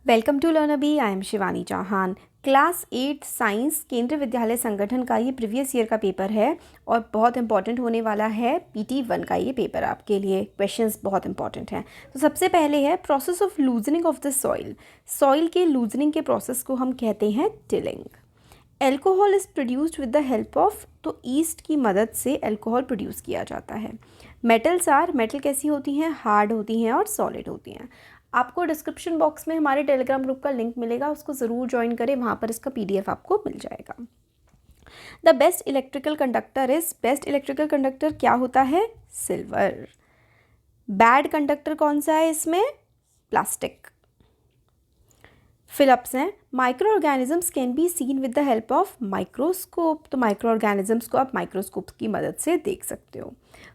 Welcome to learn अभी। I am Shivani Chauhan. Class 8 science Kendriya Vidyalaya संगठन का ये प्रीवियस ईयर का पेपर है और बहुत इंपॉर्टेंट होने वाला है। PT1 का ये पेपर आपके लिए क्वेश्चंस बहुत इंपॉर्टेंट हैं। तो सबसे पहले है process of loosening of the soil. Soil के लूजनिंग के प्रोसेस को हम कहते हैं tilling. Alcohol is produced with the help of, तो ईस्ट की मदद से एल्कोहल प्रोड्यूस किया जाता है। मेटल्स आर, मेटल कैसी होती हैं? हार्ड होती हैं और सॉलिड होती हैं। आपको डिस्क्रिप्शन बॉक्स में हमारे टेलीग्राम ग्रुप का लिंक मिलेगा, उसको ज़रूर ज्वाइन करें, वहाँ पर इसका PDF आपको मिल जाएगा। The best electrical conductor is, best electrical conductor क्या होता है? सिल्वर। बैड कंडक्टर कौन सा है इसमें? प्लास्टिक। फिलअप्स हैं। Micro organisms can be seen with the help of microscope, तो माइक्रो ऑर्गेनिजम्स को आप माइक्रोस्कोप की मदद से देख सकते हो।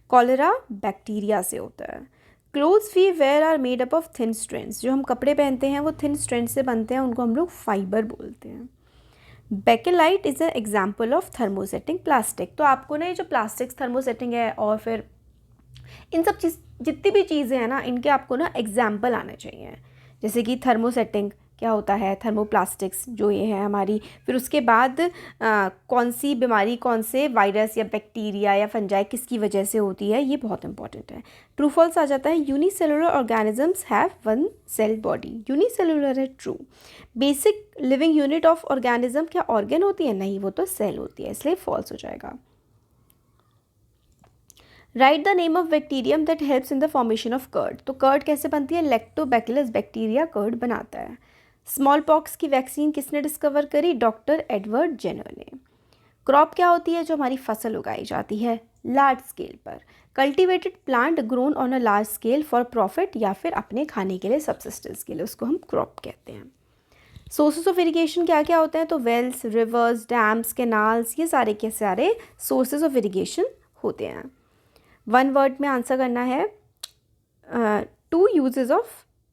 कॉलेरा बैक्टीरिया से होता है। Clothes we wear are made up of thin strands, जो हम कपड़े पहनते हैं वो थिन स्ट्रैंड से बनते हैं, उनको हम लोग फाइबर बोलते हैं। Bakelite is a example of thermosetting plastic. तो आपको ना ये जो प्लास्टिक्स थर्मोसेटिंग है और फिर इन सब चीज़ जितनी भी चीज़ें हैं ना, इनके आपको ना एग्जाम्पल आने चाहिए। जैसे कि थर्मोसेटिंग क्या होता है, थर्मोप्लास्टिक्स जो ये है हमारी, फिर उसके बाद कौन सी बीमारी कौन से वायरस या बैक्टीरिया या फंजाई किसकी वजह से होती है, ये बहुत इंपॉर्टेंट है। ट्रू फॉल्स आ जाता है। Unicellular organisms have one cell body, unicellular है true. Basic living unit of organism क्या ऑर्गेन होती है? नहीं, वो तो सेल होती है, इसलिए फॉल्स हो जाएगा। Right the name of bacterium that helps in the formation of curd. तो कर्ड कैसे बनती है? लैक्टोबैसिलस बैक्टीरिया कर्ड बनाता है। स्मॉल पॉक्स की वैक्सीन किसने डिस्कवर करी? डॉक्टर एडवर्ड जेनर ने। क्रॉप क्या होती है? जो हमारी फसल उगाई जाती है लार्ज स्केल पर। Cultivated plant grown on a large scale for profit, या फिर अपने खाने के लिए, सब्सिस्टेंस के लिए, उसको हम क्रॉप कहते हैं। सोर्सेज ऑफ इरिगेशन क्या क्या होते हैं? तो वेल्स, रिवर्स, डैम्स, कैनाल्स, ये सारे के सारे सोर्सेज ऑफ इरिगेशन होते हैं। वन वर्ड में आंसर करना है।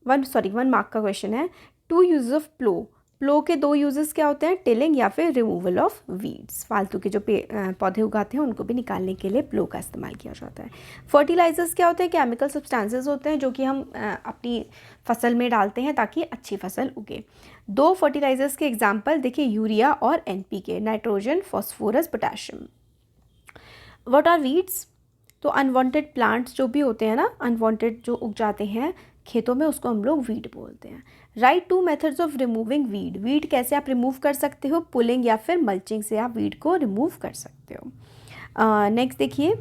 वन मार्क का क्वेश्चन है। 2 यूजेस ऑफ प्लो। प्लो के 2 यूजेस क्या होते हैं? टिलिंग या फिर रिमूवल ऑफ वीड्स। फालतू के जो पौधे उगाते हैं उनको भी निकालने के लिए प्लो का इस्तेमाल किया जाता है। फर्टिलाइजर्स क्या होते हैं? केमिकल सब्सटेंसेस होते हैं जो कि हम अपनी फसल में डालते हैं ताकि अच्छी फसल उगे। 2 फर्टिलाइजर्स के एग्जाम्पल देखिए, यूरिया और NPK, nitrogen, phosphorus, potassium. What are weeds? तो अनवांटेड प्लांट्स जो भी होते हैं ना, अनवांटेड जो उग जाते हैं खेतों में, उसको हम लोग वीड बोलते हैं। Right 2 methods of removing weed. Weed कैसे आप रिमूव कर सकते हो? पुलिंग या फिर मल्चिंग से आप वीड को रिमूव कर सकते हो। नेक्स्ट देखिए,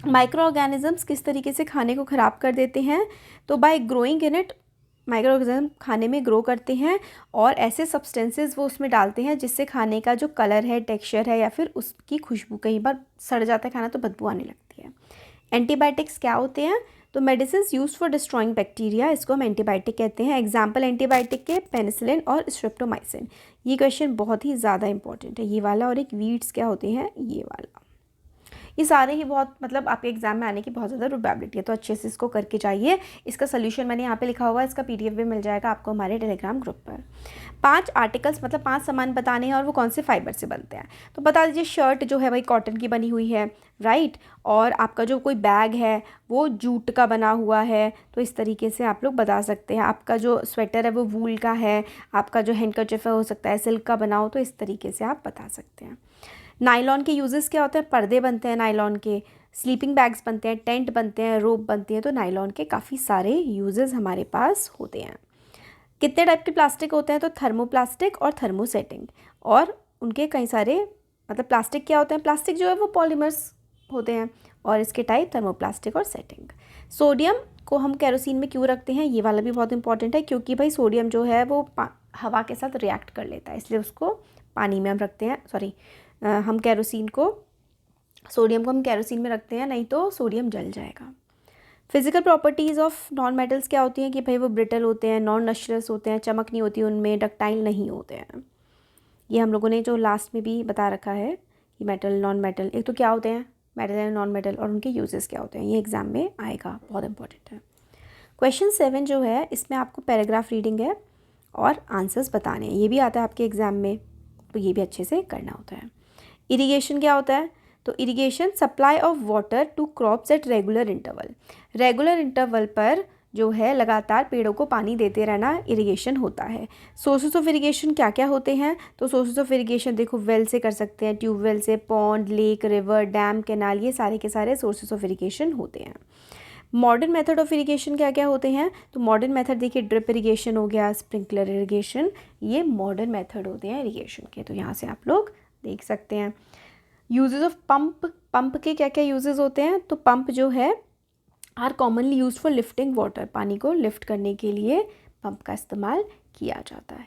माइक्रो ऑर्गेनिजम्स किस तरीके से खाने को ख़राब कर देते हैं? तो bye growing in it, micro organism खाने में ग्रो करते हैं और ऐसे सब्सटेंसेस वो उसमें डालते हैं जिससे खाने का जो कलर है, टेक्सचर है, या फिर उसकी खुशबू, कई बार सड़ जाता है खाना तो बदबू आने लगती है। एंटीबायोटिक्स क्या होते हैं? तो medicine use for destroying bacteria, इसको हम एंटीबायोटिक कहते हैं। एग्जाम्पल एंटीबायोटिक के पेनिसिलिन और स्ट्रेप्टोमाइसिन। ये क्वेश्चन बहुत ही ज़्यादा इंपॉर्टेंट है, ये वाला। और एक वीड्स क्या होते हैं? ये वाला। ये सारे ही बहुत, मतलब आपके एग्जाम में आने की बहुत ज़्यादा प्रोबेबिलिटी है, तो अच्छे से इसको करके जाइए। इसका सोल्यूशन मैंने यहाँ पे लिखा हुआ है, इसका PDF भी मिल जाएगा आपको हमारे टेलीग्राम ग्रुप पर। 5 आर्टिकल्स, मतलब 5 सामान बताने हैं और वो कौन से फाइबर से बनते हैं। तो बता दीजिए, शर्ट जो है भाई कॉटन की बनी हुई है, राइट। और आपका जो कोई बैग है वो जूट का बना हुआ है, तो इस तरीके से आप लोग बता सकते हैं। आपका जो स्वेटर है वो वूल का है, आपका जो हैंडकरचिफ है हो सकता है सिल्क का बना हो, तो इस तरीके से आप बता सकते हैं। नायलॉन के यूजेस क्या होते हैं? पर्दे बनते हैं नायलॉन के, स्लीपिंग बैग्स बनते हैं, टेंट बनते हैं, रोप बनती है। तो नायलॉन के काफ़ी सारे यूजेस हमारे पास होते हैं। कितने टाइप के प्लास्टिक होते हैं? तो थर्मोप्लास्टिक और थर्मोसेटिंग, और उनके कई सारे, मतलब प्लास्टिक क्या होते हैं? प्लास्टिक जो है वो पॉलीमर्स होते हैं, और इसके टाइप थर्मोप्लास्टिक और सेटिंग। सोडियम को हम केरोसिन में क्यों रखते हैं? ये वाला भी बहुत इंपॉर्टेंट है, क्योंकि भाई सोडियम जो है वो हवा के साथ रिएक्ट कर लेता है, इसलिए उसको पानी में हम रखते हैं। हम सोडियम को हम केरोसिन में रखते हैं, नहीं तो सोडियम जल जाएगा। Physical properties of non metals क्या होती हैं? कि भाई वो ब्रिटल होते हैं, नॉन नस्टरस होते हैं, चमक नहीं होती उनमें, डक्टाइल नहीं होते हैं। ये हम लोगों ने जो लास्ट में भी बता रखा है कि मेटल, नॉन मेटल, एक तो क्या होते हैं मेटल एंड नॉन मेटल, और उनके यूजेस क्या होते हैं, ये एग्जाम में आएगा, बहुत इंपॉर्टेंट है। क्वेश्चन 7 जो है, इसमें आपको पैराग्राफ रीडिंग है और आंसर्स बताने हैं, ये भी आता है आपके एग्जाम में, तो ये भी अच्छे से करना होता है। इरिगेशन क्या होता है? तो irrigation supply of water to crops at regular interval. Regular interval पर जो है लगातार पेड़ों को पानी देते रहना इरिगेशन होता है। सोर्सेज ऑफ इरिगेशन क्या क्या होते हैं? तो सोर्सेज ऑफ इरिगेशन देखो, वेल से कर सकते हैं, ट्यूबवेल से, pond, lake, river, dam, canal, ये सारे के सारे सोर्सेज ऑफ इरिगेशन होते हैं। मॉडर्न मेथड ऑफ इरिगेशन क्या क्या होते हैं? तो मॉडर्न मेथड देखिए, ड्रिप इरिगेशन हो गया, स्प्रिंकलर इरिगेशन, ये मॉडर्न मेथड होते हैं इरिगेशन के। तो यहाँ से आप लोग देख सकते हैं। यूजेस ऑफ पंप, पंप के क्या क्या यूजेस होते हैं? तो पंप जो है are commonly use for lifting water, पानी को लिफ्ट करने के लिए पंप का इस्तेमाल किया जाता है।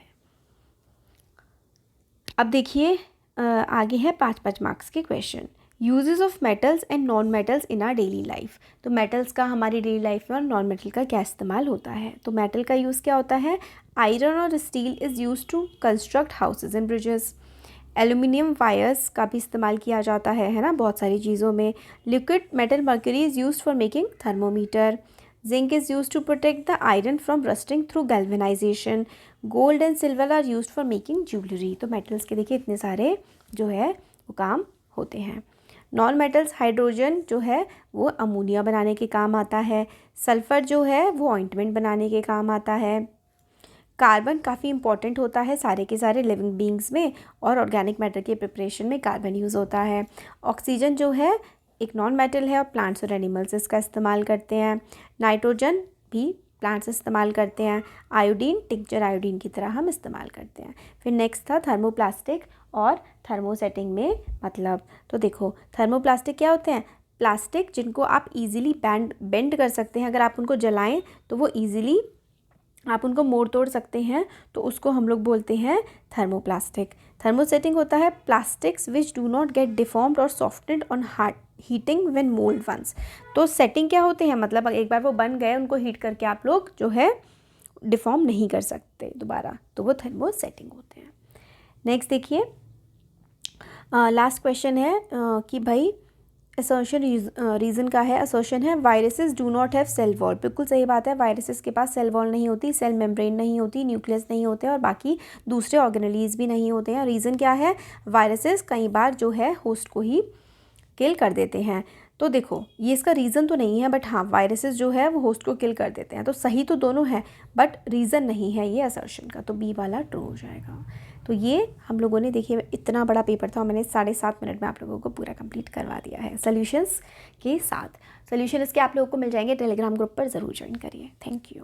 अब देखिए आगे है 5-5 मार्क्स के question. Uses of metals and non metals in are daily life. तो मेटल्स का हमारी डेली लाइफ में और नॉन मेटल का क्या इस्तेमाल होता है? तो मेटल का यूज़ क्या होता है? आयरन और steel is use to construct houses and bridges. Aluminium wires का भी इस्तेमाल किया जाता है ना, बहुत सारी चीज़ों में। Liquid metal mercury is use for making thermometer. Zinc is use to protect the iron from rusting through galvanization. Gold and silver are use for making jewellery. तो मेटल्स के देखिए इतने सारे जो है वो काम होते हैं। नॉन मेटल्स, हाइड्रोजन जो है वो अमोनिया बनाने के काम आता है। सल्फ़र जो है वो ऑइंटमेंट बनाने के काम आता है। कार्बन काफ़ी इंपॉर्टेंट होता है सारे के सारे लिविंग बींग्स में, और ऑर्गेनिक मैटर के प्रिपरेशन में कार्बन यूज़ होता है। ऑक्सीजन जो है एक नॉन मेटल है और प्लांट्स और एनिमल्स इसका इस्तेमाल करते हैं। नाइट्रोजन भी प्लांट्स इस्तेमाल करते हैं। आयोडीन टिंचर आयोडीन की तरह हम इस्तेमाल करते हैं। फिर नेक्स्ट था थर्मोप्लास्टिक और थर्मोसेटिंग में मतलब। तो देखो थर्मोप्लास्टिक क्या होते हैं? प्लास्टिक जिनको आप इजीली बेंड कर सकते हैं, अगर आप उनको जलाएं तो वो इजीली आप उनको मोड़ तोड़ सकते हैं, तो उसको हम लोग बोलते हैं थर्मोप्लास्टिक। थर्मोसेटिंग होता है plastics which do not get deformed और softened on hard heating when mould once. तो सेटिंग क्या होते हैं? मतलब एक बार वो बन गए, उनको हीट करके आप लोग जो है डिफॉर्म नहीं कर सकते दोबारा, तो वो थर्मोसेटिंग होते हैं। नेक्स्ट देखिए लास्ट क्वेश्चन है कि भाई असर्शन रीज़न का है। असर्शन है viruses do not have cell wall. बिल्कुल सही बात है, वायरसेस के पास सेल वॉल नहीं होती, सेल मेम्ब्रेन नहीं होती, न्यूक्लियस नहीं होते और बाकी दूसरे ऑर्गेनेलीज भी नहीं होते हैं। रीज़न क्या है? वायरसेस कई बार जो है होस्ट को ही किल कर देते हैं। तो देखो ये इसका रीज़न तो नहीं है, बट हाँ वायरसेस जो है वो होस्ट को किल कर देते हैं। तो सही तो दोनों है, बट रीज़न नहीं है ये असर्शन का, तो बी वाला ट्रू हो जाएगा। तो ये हम लोगों ने देखिए इतना बड़ा पेपर था, मैंने 7.5 मिनट में आप लोगों को पूरा कंप्लीट करवा दिया है सॉल्यूशंस के साथ। सॉल्यूशन इसके आप लोगों को मिल जाएंगे टेलीग्राम ग्रुप पर, ज़रूर ज्वाइन करिए। Thank you.